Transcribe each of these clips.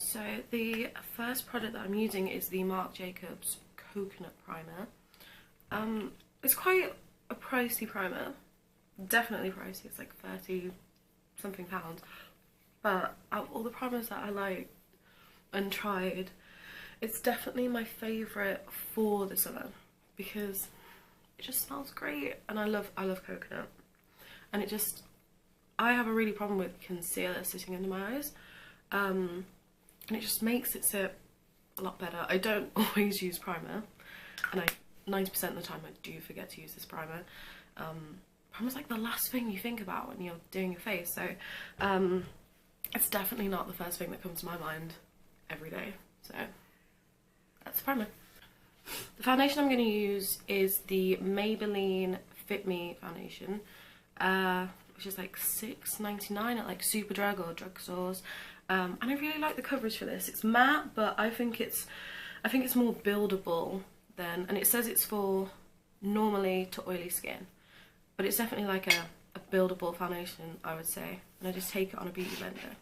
So the first product that I'm using is the Marc Jacobs Coconut Primer. It's quite a pricey primer, definitely pricey, it's like 30 something pounds, but out of all the primers that I like and tried, it's definitely my favourite for the summer because it just smells great, and I love coconut, and it just, I have a really problem with concealer sitting under my eyes, and it just makes it sit a lot better. I don't always use primer, and 90% of the time I do forget to use this primer. Primer's like the last thing you think about when you're doing your face, so it's definitely not the first thing that comes to my mind every day, so that's the primer. The foundation I'm going to use is the Maybelline Fit Me Foundation, which is like $6.99 at like Superdrug or drugstores, and I really like the coverage for this. It's matte, but I think it's more buildable than, and it says it's for normally to oily skin, but it's definitely like a buildable foundation, I would say, and I just take it on a beauty blender.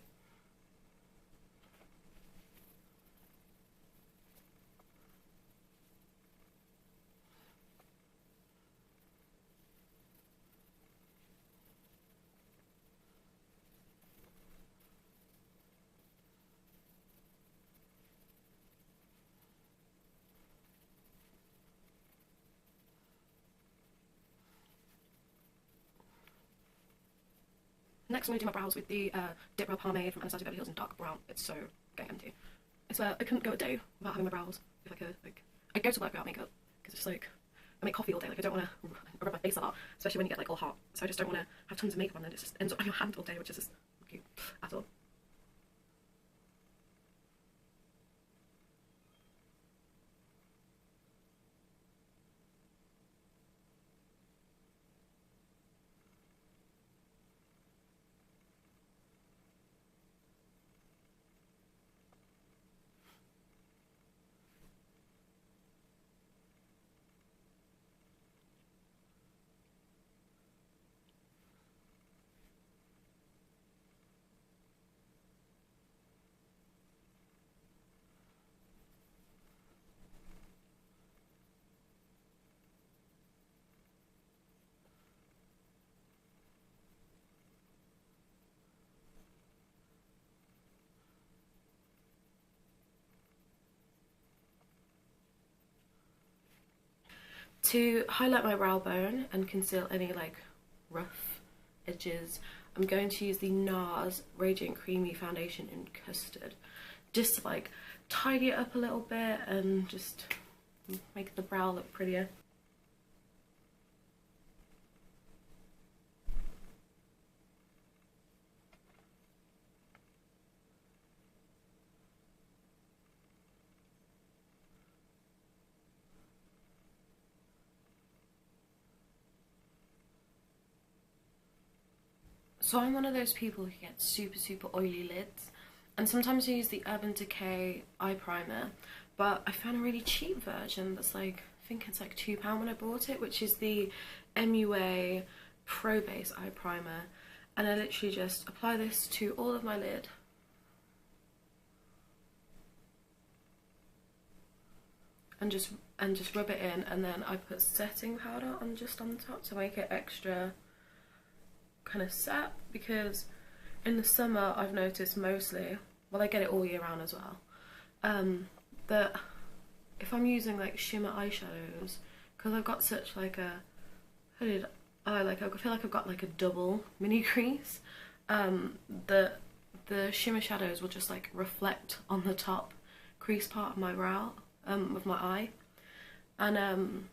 Next I'm going to do my brows with the Dipbrow Pomade from Anastasia, Beverly Hills in dark brown. It's so getting empty. It's I couldn't go a day without having my brows if I could. Like, I'd go to work without makeup because it's just like, I make coffee all day, like I don't want to rub my face a lot, especially when you get like all hot, so I just don't want to have tons of makeup on and it just ends up on your hand all day, which is just not cute at all. To highlight my brow bone and conceal any like rough edges, I'm going to use the NARS Radiant Creamy Foundation in Custard, just to like tidy it up a little bit and just make the brow look prettier. So I'm one of those people who get super oily lids, and sometimes I use the Urban Decay eye primer, but I found a really cheap version that's like, I think it's like £2 when I bought it, which is the MUA Pro Base eye primer, and I literally just apply this to all of my lid. And just rub it in, and then I put setting powder on just on the top to make it extra kind of set, because in the summer I've noticed mostly, well I get it all year round as well, that if I'm using like shimmer eyeshadows, because I've got such like a hooded eye, like I feel like I've got like a double mini crease, the shimmer shadows will just like reflect on the top crease part of my brow, of my eye, and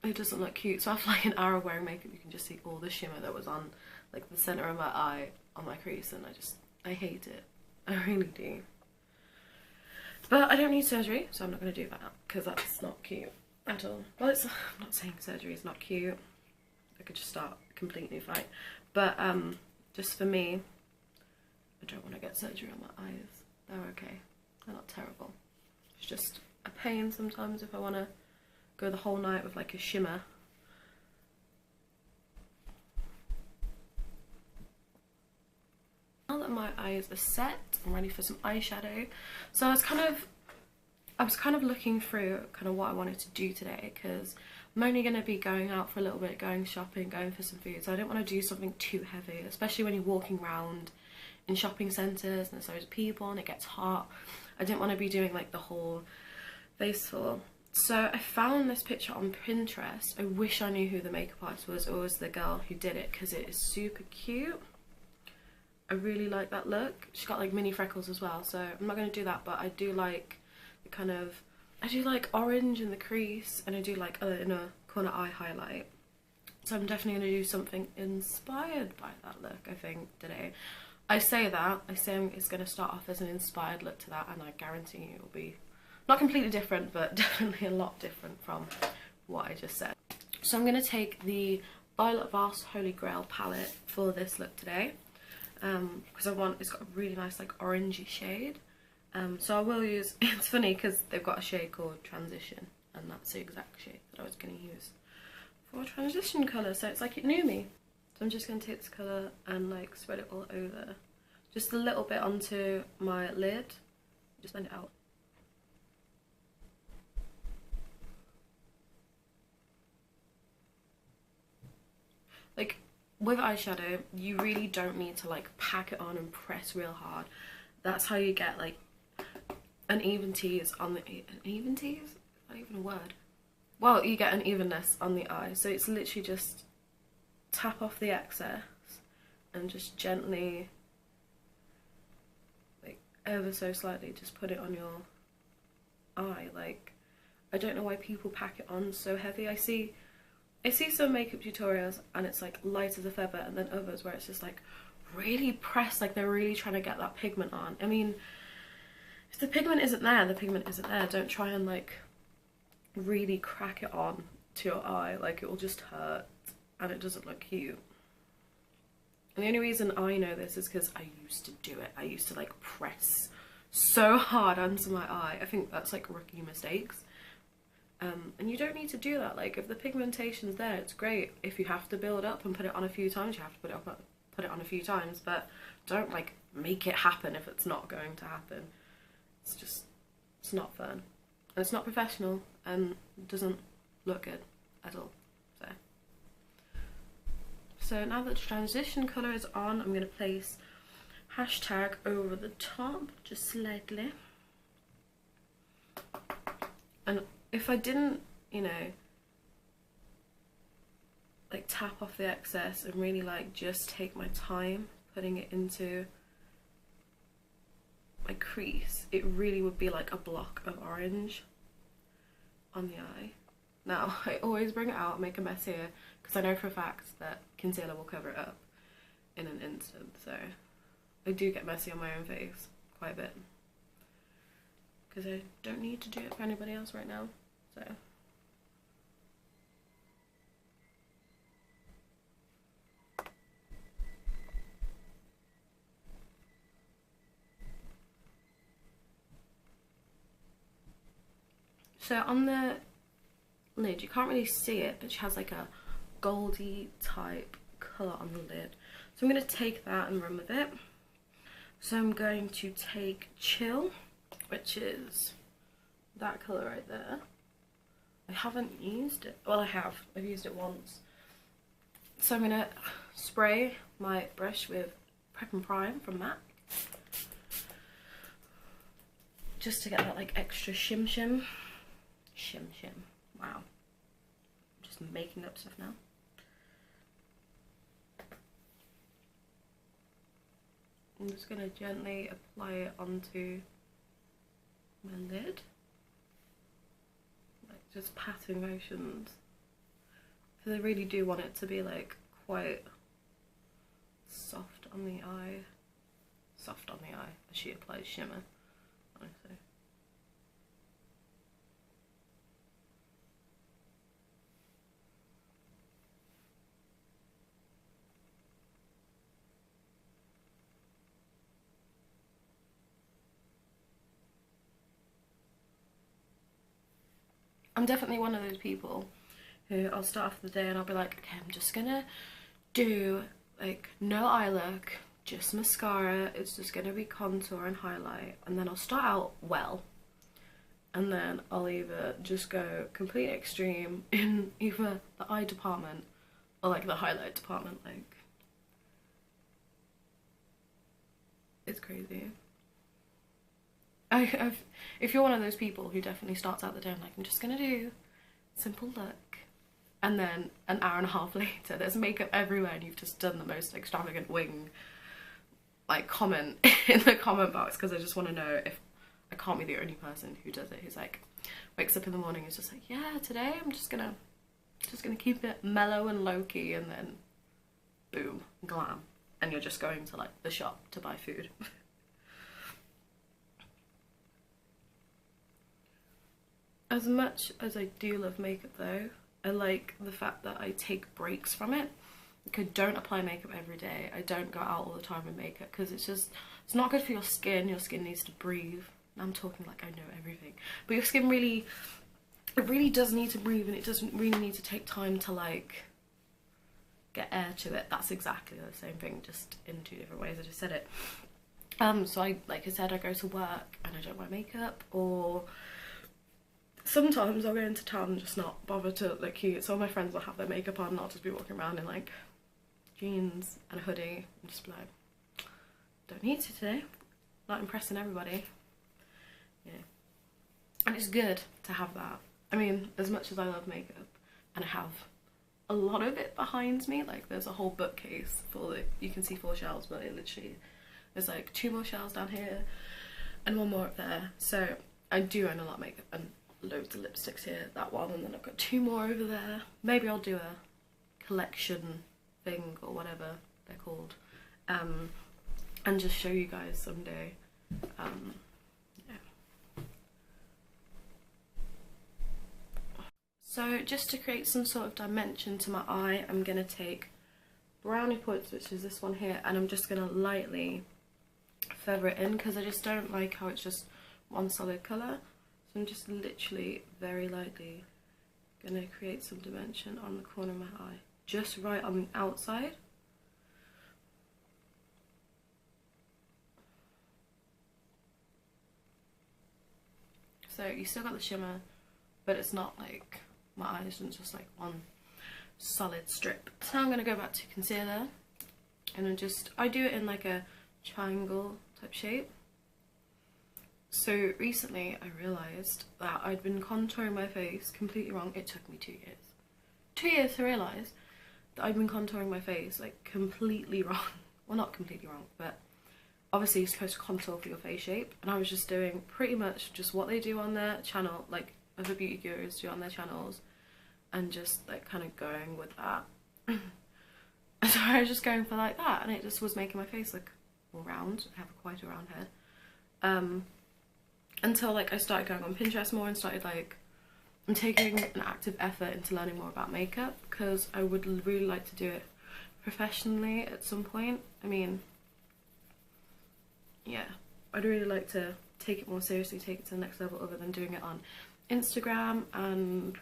it doesn't look cute. So after like an hour of wearing makeup, you can just see all the shimmer that was on like the centre of my eye on my crease, and I hate it. I really do. But I don't need surgery, so I'm not going to do that, because that's not cute at all. Well, I'm not saying surgery is not cute. I could just start a complete new fight. But just for me, I don't want to get surgery on my eyes. They're okay. They're not terrible. It's just a pain sometimes if I want to go the whole night with like a shimmer. Now that my eyes are set. I'm ready for some eyeshadow. So I was kind of looking through kind of what I wanted to do today, because I'm only going to be going out for a little bit, going shopping, going for some food, so I don't want to do something too heavy, especially when you're walking around in shopping centres and there's loads of people and it gets hot. I didn't want to be doing like the whole face full. So I found this picture on Pinterest. I wish I knew who the makeup artist was, or was the girl who did it, because it is super cute. I really like that look. She's got like mini freckles as well, so I'm not going to do that, but I do like the kind of, I do like orange in the crease, and I do like a inner corner eye highlight. So I'm definitely going to do something inspired by that look, I think, today. I say it's going to start off as an inspired look to that, and I guarantee you it will be not completely different, but definitely a lot different from what I just said. So I'm going to take the Violet Voss Holy Grail palette for this look today, because it's got a really nice like orangey shade. So I will use, it's funny because they've got a shade called Transition, and that's the exact shade that I was going to use for transition colour, so it's like it knew me. So I'm just going to take this colour and like spread it all over, just a little bit onto my lid, just blend it out. Like with eyeshadow, you really don't need to like pack it on and press real hard. That's how you get like uneven tease on the, uneven tease? Is that even a word? Well, you get an evenness on the eye, so it's literally just tap off the excess and just gently, like ever so slightly, just put it on your eye. Like, I don't know why people pack it on so heavy. I see some makeup tutorials and it's like light as a feather, and then others where it's just like really pressed, like they're really trying to get that pigment on. I mean, if the pigment isn't there, the pigment isn't there. Don't try and like really crack it on to your eye, like it will just hurt and it doesn't look cute. And the only reason I know this is because I used to do it. I used to like press so hard onto my eye. I think that's like rookie mistakes. And you don't need to do that. Like if the pigmentation's there, it's great. If you have to build up and put it on a few times, you have to put it on a few times, but don't like make it happen if it's not going to happen. It's not fun. And it's not professional and doesn't look good at all. So now that the transition colour is on, I'm going to place hashtag over the top, just slightly. And if I didn't, you know, like tap off the excess and really like just take my time putting it into my crease, it really would be like a block of orange on the eye. Now, I always bring it out and make a mess here because I know for a fact that concealer will cover it up in an instant, so I do get messy on my own face quite a bit because I don't need to do it for anybody else right now, so. So on the lid, you can't really see it, but she has like a goldy type colour on the lid. So I'm going to take that and run with it. So I'm going to take Chill, which is that colour right there. I haven't used it. Well, I have. I've used it once. So I'm going to spray my brush with Prep and Prime from MAC. Just to get that like extra shim shim. Shim shim. Wow. I'm just making up stuff now. I'm just going to gently apply it onto my lid. Like just patting motions. Because I really do want it to be like quite soft on the eye. Soft on the eye as she applies shimmer, honestly. I'm definitely one of those people who I'll start off the day and I'll be like, okay, I'm just gonna do like no eye look, just mascara. It's just going to be contour and highlight, and then I'll start out well, and then I'll either just go complete extreme in either the eye department or like the highlight department. Like, it's crazy. If you're one of those people who definitely starts out the day and like, I'm just gonna do simple look, and then an hour and a half later there's makeup everywhere and you've just done the most extravagant wing, like, comment in the comment box, because I just want to know if I can't be the only person who does it, who's like wakes up in the morning and is just like, yeah, today I'm just gonna keep it mellow and low-key, and then boom, glam, and you're just going to like the shop to buy food. As much as I do love makeup though, I like the fact that I take breaks from it. Like, I don't apply makeup every day. I don't go out all the time with makeup, because it's not good for your skin. Your skin needs to breathe. I'm talking like I know everything, but your skin really does need to breathe, and it doesn't really need to take time to like get air to it. That's exactly the same thing, just in two different ways. I just said it. So like I said, I go to work and I don't wear makeup, or sometimes I'll go into town and just not bother to look cute. Some of my friends will have their makeup on and I'll just be walking around in like jeans and a hoodie and just be like, don't need to today, not impressing everybody. Yeah, and it's good to have that. I mean, as much as I love makeup, and I have a lot of it behind me, like there's a whole bookcase full of, you can see 4 shelves, but it literally, there's like 2 more shelves down here and 1 more up there. So I do own a lot of makeup and loads of lipsticks here, that one, and then I've got 2 more over there. Maybe I'll do a collection thing or whatever they're called, and just show you guys someday. Yeah. So just to create some sort of dimension to my eye, I'm going to take brownie points, which is this one here, and I'm just going to lightly feather it in, because I just don't like how it's just one solid colour. So I'm just literally very lightly going to create some dimension on the corner of my eye, just right on the outside. So you still got the shimmer, but it's not like, my eye isn't just like one solid strip. So I'm going to go back to concealer, and I do it in like a triangle type shape. So recently I realised that I'd been contouring my face completely wrong. It took me 2 years. 2 years to realise that I'd been contouring my face like completely wrong. Well, not completely wrong, but obviously you're supposed to contour for your face shape, and I was just doing pretty much just what they do on their channel, like other beauty gurus do on their channels, and just like kind of going with that. And so I was just going for like that, and it just was making my face look more round. I have quite a round head. Until like I started going on Pinterest more and started like, I'm taking an active effort into learning more about makeup, because I would really like to do it professionally at some point. I mean, yeah, I'd really like to take it more seriously, take it to the next level, other than doing it on Instagram and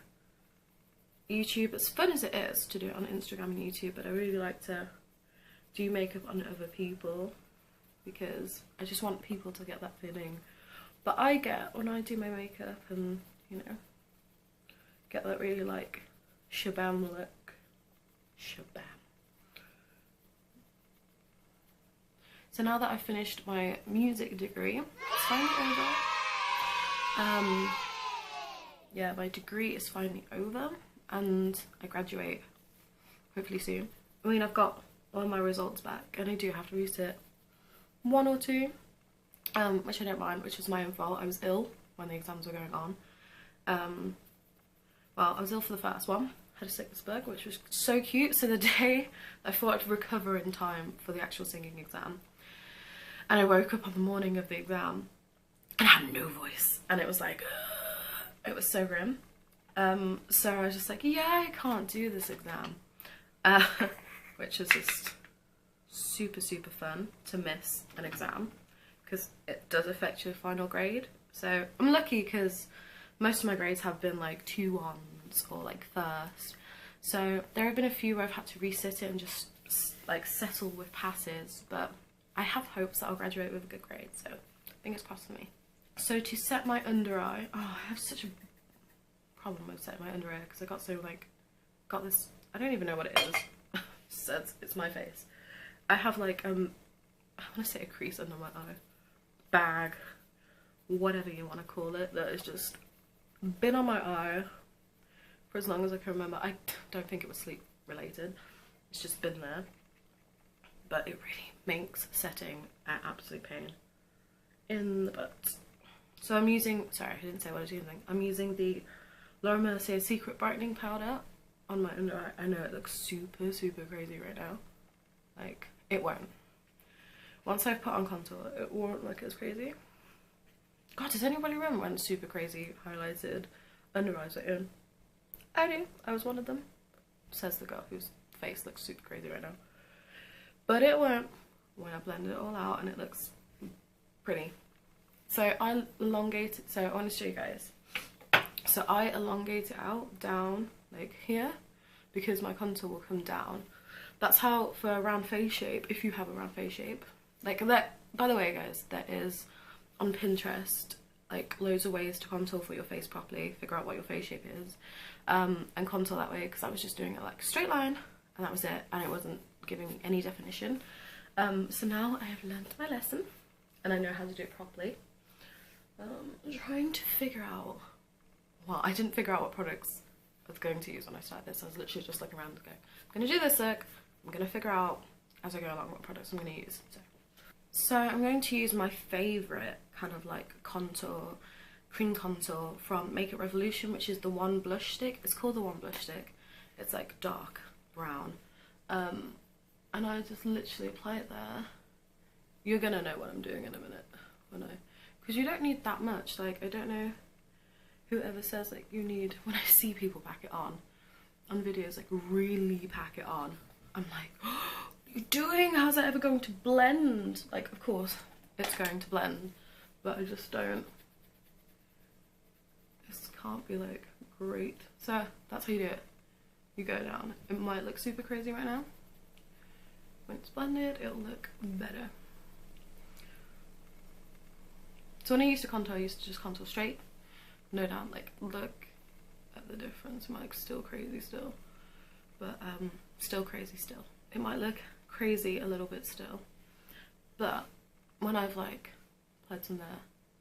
YouTube. As fun as it is to do it on Instagram and YouTube, but I really like to do makeup on other people, because I just want people to get that feeling that I get when I do my makeup, and you know, get that really like shabam look. Shabam. So now that I've finished my music degree, it's finally over. Yeah, my degree is finally over, and I graduate hopefully soon. I mean, I've got all my results back, and I do have to resit 1 or 2, which I don't mind, which was my own fault. I was ill when the exams were going on. Well, I was ill for the first one, had a sickness bug, which was so cute. So the day I thought I'd recover in time for the actual singing exam, and I woke up on the morning of the exam and I had no voice, and it was like, it was so grim. So I was just like, yeah, I can't do this exam, which is just super fun to miss an exam, because it does affect your final grade. So I'm lucky, because most of my grades have been like 2-1s or like first. So there have been a few where I've had to resit it and just like settle with passes, but I have hopes that I'll graduate with a good grade, so fingers crossed for me. So to set my under eye, oh, I have such a problem with setting my under eye because I got so like, got this, I don't even know what it is. Says it's my face. I have like, I want to say a crease under my eye, bag, whatever you want to call it, that has just been on my eye for as long as I can remember. I don't think it was sleep related, it's just been there, but it really makes setting an absolute pain in the butt. So I'm using, sorry I didn't say what I was using, I'm using the Mercier Secret Brightening Powder on my under eye. I know it looks super crazy right now, like it won't. Once I've put on contour, it won't look as crazy. God, does anybody remember when super crazy highlighted under eyes were in? I do, I was one of them. Says the girl whose face looks super crazy right now. But it won't when I blend it all out and it looks pretty. So I elongate it, so I want to show you guys. So I elongate it out down like here because my contour will come down. That's how, for a round face shape, if you have a round face shape, like that, by the way guys, there is on Pinterest like loads of ways to contour for your face properly, figure out what your face shape is, and contour that way, because I was just doing it like a straight line and that was it, and it wasn't giving me any definition. So now I have learned my lesson and I know how to do it properly. I'm trying to figure out, well, I didn't figure out what products I was going to use when I started this. I was literally just looking around and going, I'm going to do this look, I'm going to figure out as I go along what products I'm going to use. So I'm going to use my favourite kind of like contour, cream contour from Makeup Revolution, which is the One Blush Stick. It's called the One Blush Stick. It's like dark brown. And I just literally apply it there. You're going to know what I'm doing in a minute, won't I? Because you don't need that much. Like, I don't know whoever says like you need, when I see people pack it on videos, like really pack it on, I'm like, oh, what are you doing? How's that ever going to blend? Like, of course it's going to blend, but I just don't, this can't be like great. So that's how you do it. You go down. It might look super crazy right now. When it's blended, it'll look better. So when I used to contour, I used to just contour straight, no down. Like, look at the difference. It might look still crazy still, but still crazy still. It might look crazy a little bit still, but when I've like applied some there,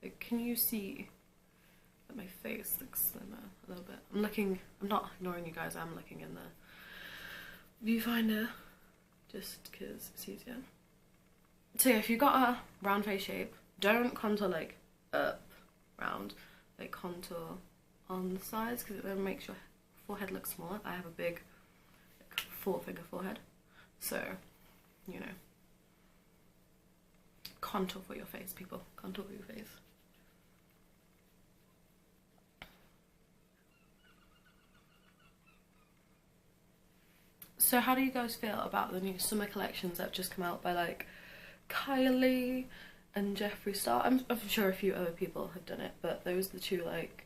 like, can you see that my face looks slimmer a little bit? I'm not ignoring you guys, I'm looking in the viewfinder just because it's easier. So yeah, if you've got a round face shape, don't contour like up round, like contour on the sides, because it then makes your forehead look smaller. I have a big like 4-finger forehead, so you know, contour for your face, people. Contour for your face. So how do you guys feel about the new summer collections that have just come out by like Kylie and Jeffree Star? I'm sure a few other people have done it, but those are the two like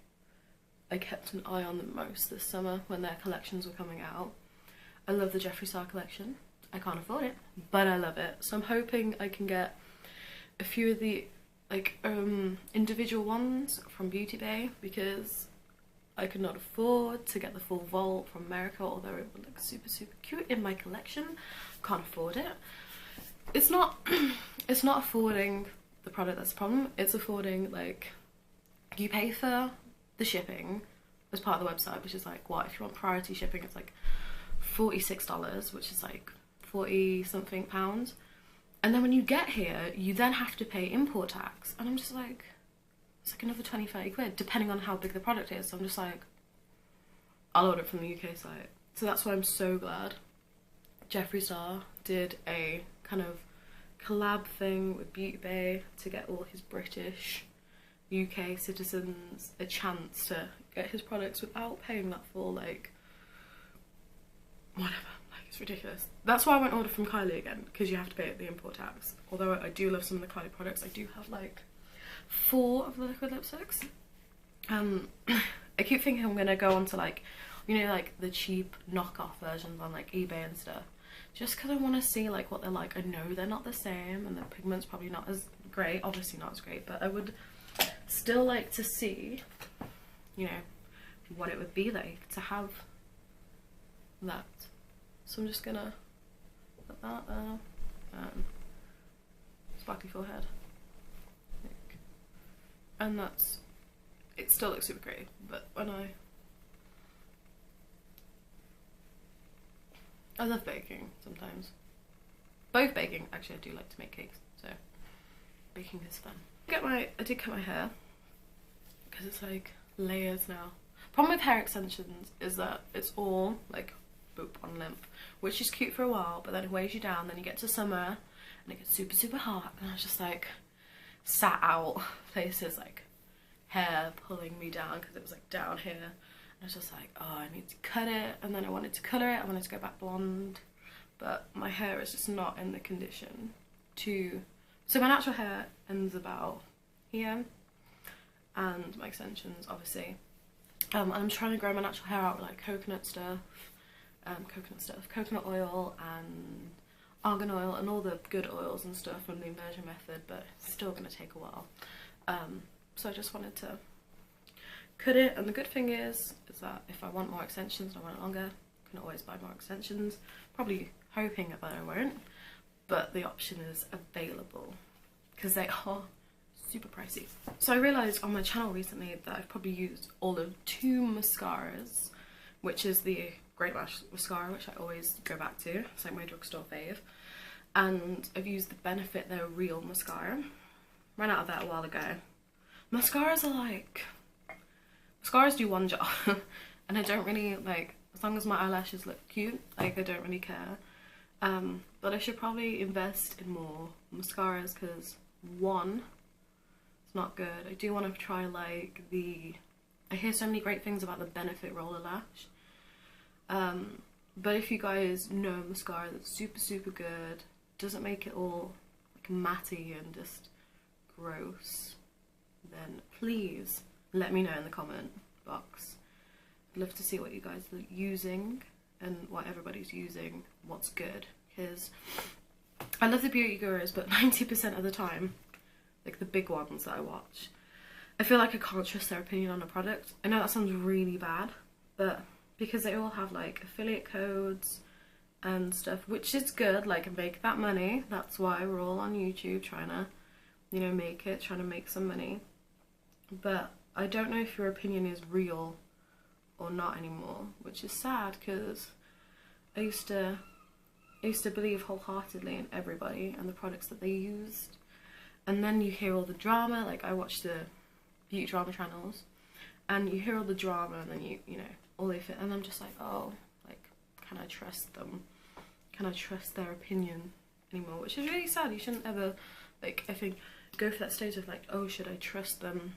I kept an eye on the most this summer when their collections were coming out. I love the Jeffree Star collection. I can't afford it, but I love it. So I'm hoping I can get a few of the like individual ones from Beauty Bay, because I could not afford to get the full vault from America, although it would look super cute in my collection. Can't afford it. It's not it's not affording the product that's the problem, it's affording, like, you pay for the shipping as part of the website, which is like, what, if you want priority shipping, it's like $46, which is like 40 something pounds, and then when you get here you then have to pay import tax, and I'm just like, it's like another 20-30 quid depending on how big the product is. So I'm just like, I'll order it from the UK site. So that's why I'm so glad Jeffree Star did a kind of collab thing with Beauty Bay to get all his British UK citizens a chance to get his products without paying that full, like, whatever, like, it's ridiculous. That's why I went order from Kylie again, because you have to pay the import tax. Although I do love some of the Kylie products, I do have like 4 of the liquid lipsticks. I keep thinking I'm gonna go on to, like, you know, like the cheap knockoff versions on like eBay and stuff, just because I want to see like what they're like. I know they're not the same and the pigment's probably not as great, obviously not as great, but I would still like to see, you know, what it would be like to have that. So I'm just gonna put that there, and sparkly forehead, and that's, it still looks super great, but when I love baking sometimes. Both baking, actually I do like to make cakes, so baking is fun. I did cut my hair, because it's like layers now. Problem with hair extensions is that it's all like boop on limp, which is cute for a while, but then it weighs you down. Then you get to summer and it gets super hot, and I was just like sat out places like hair pulling me down because it was like down here, and I was just like, oh, I need to cut it. And then I wanted to colour it, I wanted to go back blonde, but my hair is just not in the condition to, so my natural hair ends about here, and my extensions obviously, and I'm trying to grow my natural hair out with like coconut oil and argan oil and all the good oils and stuff from the immersion method, but it's still going to take a while. So I just wanted to cut it, and the good thing is that if I want more extensions and I want it longer, I can always buy more extensions, probably hoping that I won't, but the option is available because they are super pricey. So I realised on my channel recently that I've probably used all of 2 mascaras, which is the Great Lash mascara, which I always go back to. It's like my drugstore fave. And I've used the Benefit Their Real mascara. Ran out of that a while ago. Mascaras are like... Mascaras do one job. And I don't really, like, as long as my eyelashes look cute, like, I don't really care. But I should probably invest in more mascaras because, one, it's not good. I do want to try, like, I hear so many great things about the Benefit Roller Lash. But if you guys know mascara that's super good, doesn't make it all like matty and just gross, then please let me know in the comment box. I'd love to see what you guys are using and what everybody's using, what's good, because I love the beauty gurus, but 90% of the time, like the big ones that I watch, I feel like I can't trust their opinion on a product. I know that sounds really bad, but because they all have like affiliate codes and stuff, which is good, like make that money. That's why we're all on YouTube trying to, you know, trying to make some money. But I don't know if your opinion is real or not anymore, which is sad because I used to believe wholeheartedly in everybody and the products that they used. And then you hear all the drama, like I watch the beauty drama channels, and you hear all the drama, and then you know, all they fit, and I'm just like, oh, like, can I trust them? Can I trust their opinion anymore? Which is really sad. You shouldn't ever, like, I think, go for that stage of like, oh, should I trust them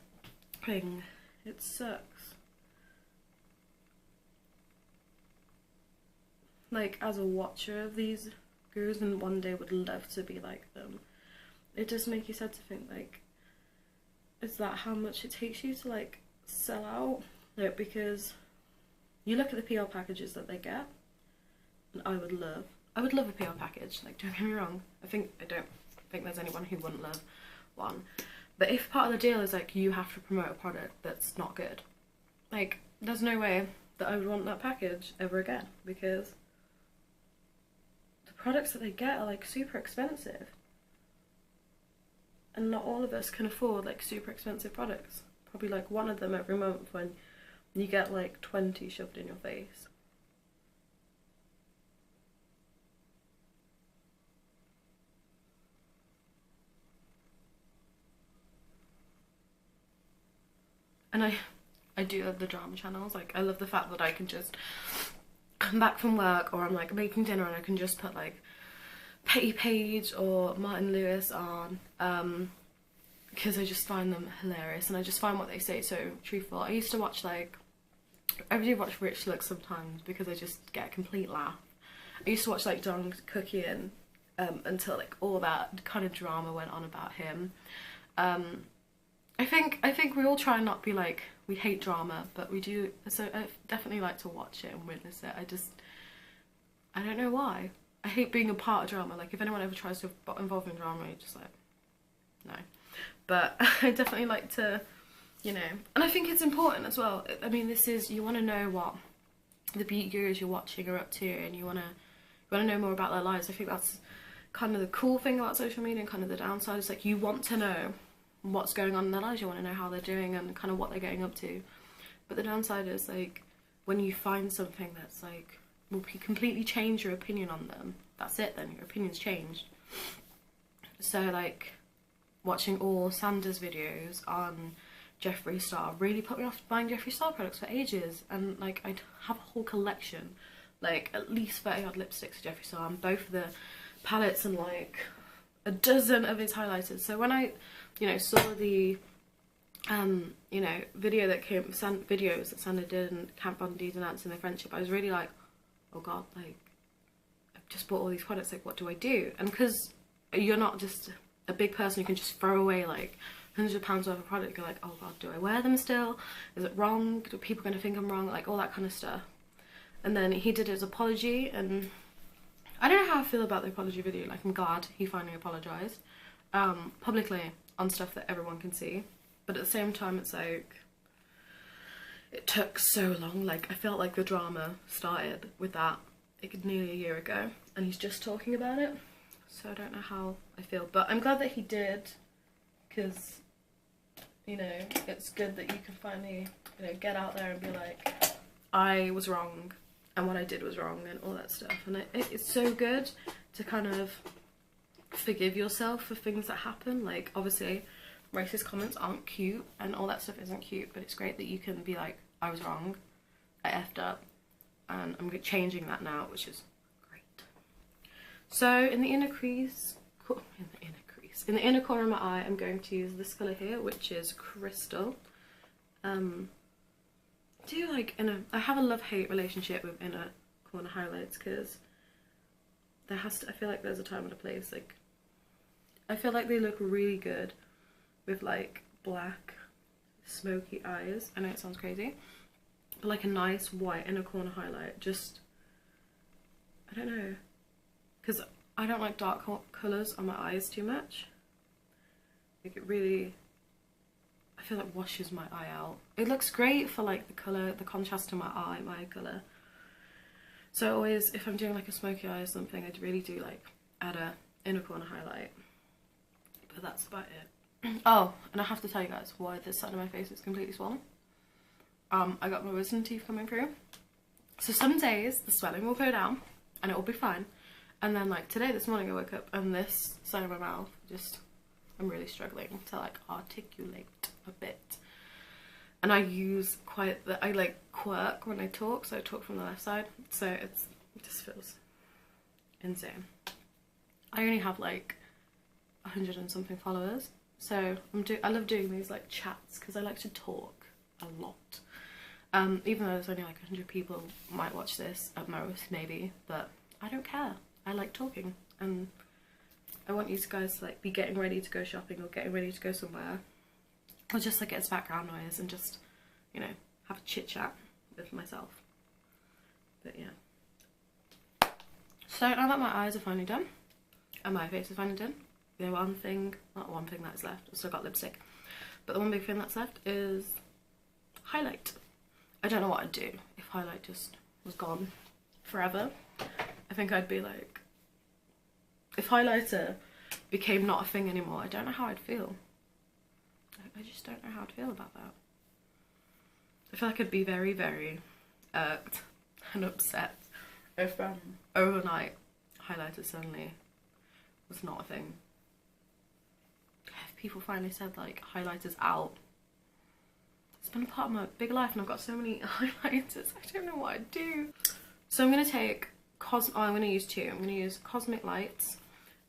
thing. It sucks. Like, as a watcher of these gurus, and one day would love to be like them, it does make you sad to think, like, is that how much it takes you to, like, sell out? Like, because you look at the PR packages that they get, and I would love a PR package, like, don't get me wrong, I don't think there's anyone who wouldn't love one, but if part of the deal is, like, you have to promote a product that's not good, like, there's no way that I would want that package ever again, because the products that they get are, like, super expensive, and not all of us can afford, like, super expensive products. Probably, like, one of them every month when you get, like, 20 shoved in your face. And I do love the drama channels. Like, I love the fact that I can just come back from work, or I'm, like, making dinner, and I can just put, like, Petty Page or Martin Lewis on, because I just find them hilarious, and I just find what they say so truthful. I used to watch, like, I do watch Rich Look sometimes because I just get a complete laugh. I used to watch, like, Don Cooking until, like, all that kind of drama went on about him. I think we all try and not be like, we hate drama, but we do, so I definitely like to watch it and witness it. I don't know why. I hate being a part of drama. Like if anyone ever tries to involve in drama, you're just like, no. But I definitely like to, you know, and I think it's important as well. I mean, this is, you want to know what the beauty gurus you're watching are up to, and you want to know more about their lives. I think that's kind of the cool thing about social media, and kind of the downside is like you want to know what's going on in their lives, you want to know how they're doing and kind of what they're getting up to. But the downside is like when you find something that's like will completely change your opinion on them, that's it then, your opinion's changed. So like watching all Sanders videos on Jeffree Star really put me off buying Jeffree Star products for ages, and like I'd have a whole collection, like at least 30 odd lipsticks of Jeffree Star and both of the palettes and like a dozen of his highlighters. So when I, you know, saw the you know, videos that Sandra did and Camp Bondi announcing their friendship, I was really like, oh god, like I've just bought all these products, like what do I do? And because you're not just a big person who can just throw away like £100 worth of product, you're like, oh god, do I wear them still? Is it wrong? Are people going to think I'm wrong? Like all that kind of stuff. And then he did his apology, and I don't know how I feel about the apology video. Like I'm glad he finally apologised publicly on stuff that everyone can see, but at the same time it's like it took so long. Like I felt like the drama started with that like nearly a year ago, and he's just talking about it, so I don't know how I feel, but I'm glad that he did, because you know it's good that you can finally, you know, get out there and be like, I was wrong and what I did was wrong and all that stuff. And it's so good to kind of forgive yourself for things that happen. Like obviously racist comments aren't cute and all that stuff isn't cute, but it's great that you can be like, I was wrong, I effed up, and I'm changing that now, which is great. So in the inner crease, in the inner corner of my eye, I'm going to use this colour here, which is Crystal. I have a love-hate relationship with inner corner highlights, because I feel like there's a time and a place. Like I feel like they look really good with like black smoky eyes. I know it sounds crazy, but like a nice white inner corner highlight, just, I don't know, because I don't like dark colours on my eyes too much. Like it really, I feel like washes my eye out. It looks great for like the colour, the contrast to my eye colour. So always, if I'm doing like a smoky eye or something, I'd really do like add a inner corner highlight. But that's about it. Oh, and I have to tell you guys why this side of my face is completely swollen. I got my wisdom teeth coming through. So some days the swelling will go down and it will be fine. And then like today, this morning I woke up and this side of my mouth just, I'm really struggling to like articulate a bit. And I use I like quirk when I talk, so I talk from the left side. So it just feels insane. I only have like 100 and something followers. So I love doing these like chats because I like to talk a lot. Even though there's only like 100 people might watch this at most, maybe, but I don't care. I like talking, and I want you guys to like be getting ready to go shopping or getting ready to go somewhere, or just like get as background noise and just, you know, have a chit chat with myself. But yeah. So now that my eyes are finally done and my face is finally done, the not one thing that's left, I've still got lipstick, but the one big thing that's left is highlight. I don't know what I'd do if highlight just was gone forever. I think I'd be like, if highlighter became not a thing anymore, I don't know how I'd feel. I just don't know how I'd feel about that. I feel like I'd be very, very irked and upset if overnight highlighter suddenly was not a thing. If people finally said like highlighter's out. It's been a part of my big life and I've got so many highlighters, I don't know what I'd do. So I'm going to take, I'm going to use two. I'm going to use Cosmic Lights.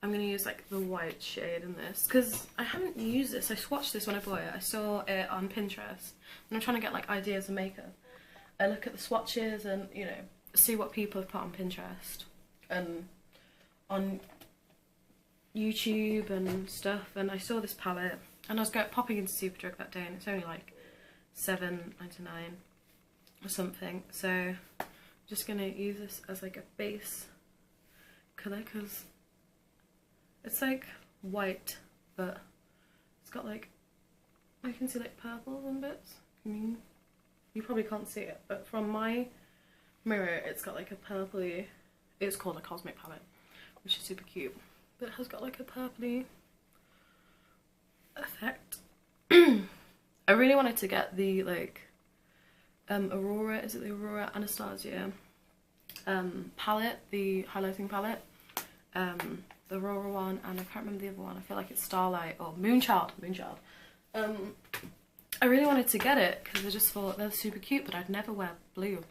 I'm going to use like the white shade in this, because I haven't used this. I swatched this when I bought it. I saw it on Pinterest and I'm trying to get like ideas of makeup. I look at the swatches and, you know, see what people have put on Pinterest and on YouTube and stuff, and I saw this palette and I was popping into Superdrug that day and it's only like $7.99 or something. So I'm just going to use this as like a base colour because it's like white, but it's got like, I can see like purple and bits. I mean, you probably can't see it, but from my mirror it's got like a purpley, it's called a Cosmic palette, which is super cute, but it has got like a purpley effect. I really wanted to get the like Aurora, is it the Aurora Anastasia palette, the highlighting palette, the Aurora one, and I can't remember the other one. I feel like it's Starlight or Moonchild. I really wanted to get it because I just thought they're super cute, but I'd never wear blue,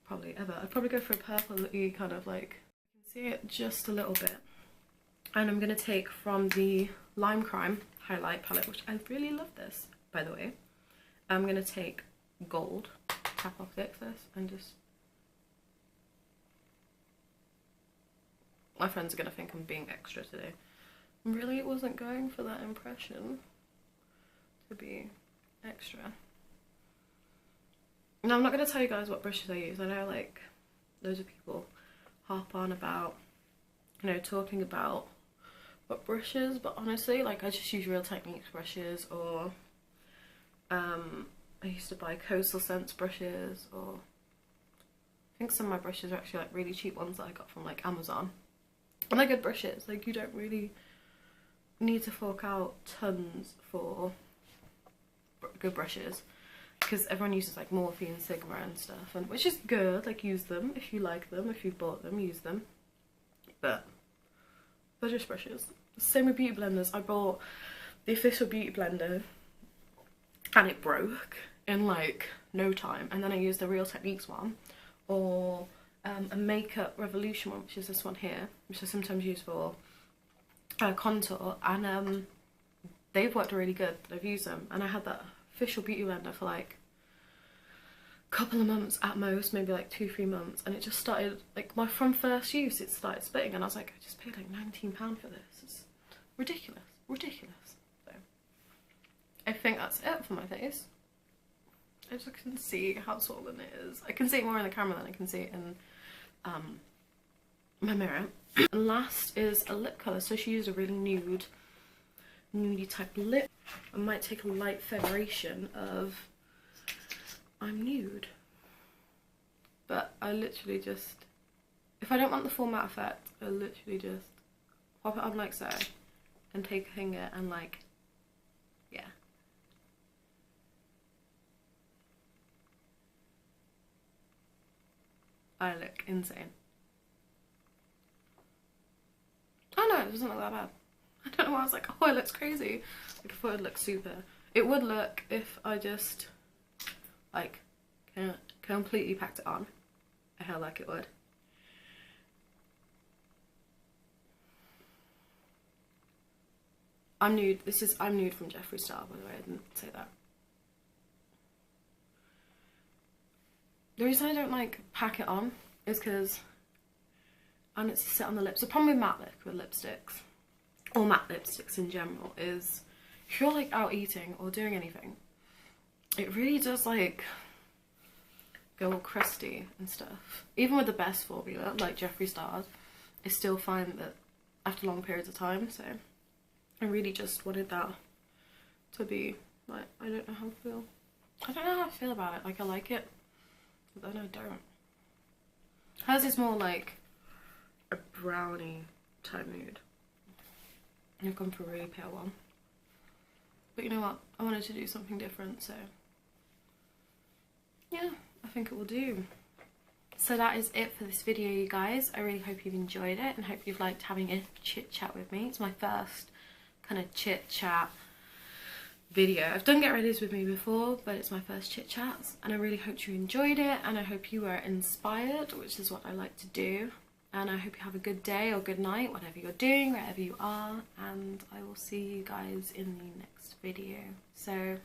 probably ever. I'd probably go for a purpley kind of like, you can see it just a little bit. And I'm going to take from the Lime Crime highlight palette, which I really love this, by the way. I'm going to take gold, tap off the excess, and just... My friends are going to think I'm being extra today. Really, it wasn't going for that impression to be extra. Now, I'm not going to tell you guys what brushes I use. I know, like, loads of people harp on about, you know, talking about what brushes, but honestly, like, I just use Real Techniques brushes, or I used to buy Coastal Scents brushes, or I think some of my brushes are actually like really cheap ones that I got from like Amazon. And they're good brushes, like you don't really need to fork out tons for good brushes, because everyone uses like Morphe, Sigma and stuff, and which is good, like use them if you like them, if you've bought them, use them, but they're just brushes. Same with beauty blenders. I bought the official beauty blender and it broke in like no time, and then I used the Real Techniques one, or a Makeup Revolution one, which is this one here, which I sometimes use for contour, and they've worked really good. I've used them, and I had that official beauty blender for like a couple of months at most, maybe like 2-3 months, and it just started like from first use it started splitting, and I was like, I just paid like £19 for this. It's ridiculous. So I think that's it for my face. I just can see how swollen it is. I can see it more in the camera than I can see it in my mirror. And last is a lip colour. So she used a really nudie type lip. I might take a light federation of I'm nude. But I literally just, if I don't want the full matte effect, I literally just pop it on like so, and take a finger and like, yeah. I look insane. Oh no, it doesn't look that bad. I don't know why I was like, oh, it looks crazy. Like, I thought it would look super. It would look if I just, like, completely packed it on. I feel like it would. I'm nude. I'm nude from Jeffree Star, by the way. I didn't say that. The reason I don't like pack it on is because I need to sit on the lips. The problem with matte lipsticks, or matte lipsticks in general, is if you're like out eating or doing anything, it really does like go all crusty and stuff. Even with the best formula, like Jeffree Star's, I still find that after long periods of time, so I really just wanted that to be like, I don't know how I feel. I don't know how I feel about it. Like, I like it, but then I don't. Hers is more like a brownie type nude. I've gone for a really pale one. But you know what? I wanted to do something different, so yeah, I think it will do. So that is it for this video, you guys. I really hope you've enjoyed it and hope you've liked having a chit chat with me. It's my first kind of chit chat video. I've done get readies with me before, but it's my first chit chats, and I really hope you enjoyed it, and I hope you were inspired, which is what I like to do. And I hope you have a good day or good night, whatever you're doing, wherever you are, and I will see you guys in the next video. So